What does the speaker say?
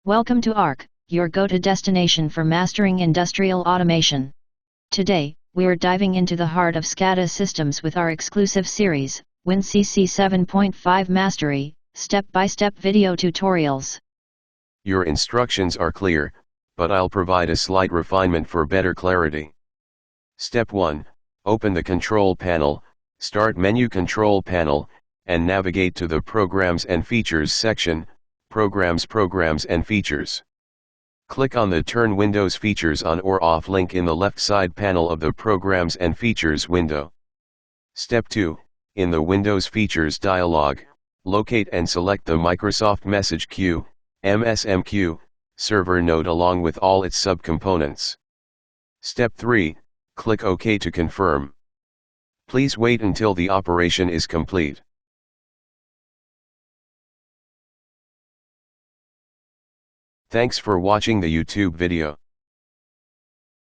Welcome to ARC, your go-to destination for mastering industrial automation. Today, we're diving into the heart of SCADA systems with our exclusive series, Wincc 7.5 Mastery, step-by-step video tutorials. Your instructions are clear, but I'll provide a slight refinement for better clarity. Step 1, open the Control Panel, Start Menu Control Panel, and navigate to the Programs and Features section, Programs and Features. Click on the Turn Windows Features on or off link in the left side panel of the Programs and Features window. Step 2, in the Windows Features dialog, locate and select the Microsoft Message Queue, MSMQ, server node along with all its subcomponents. Step 3, click OK to confirm. Please wait until the operation is complete. Thanks for watching the YouTube video.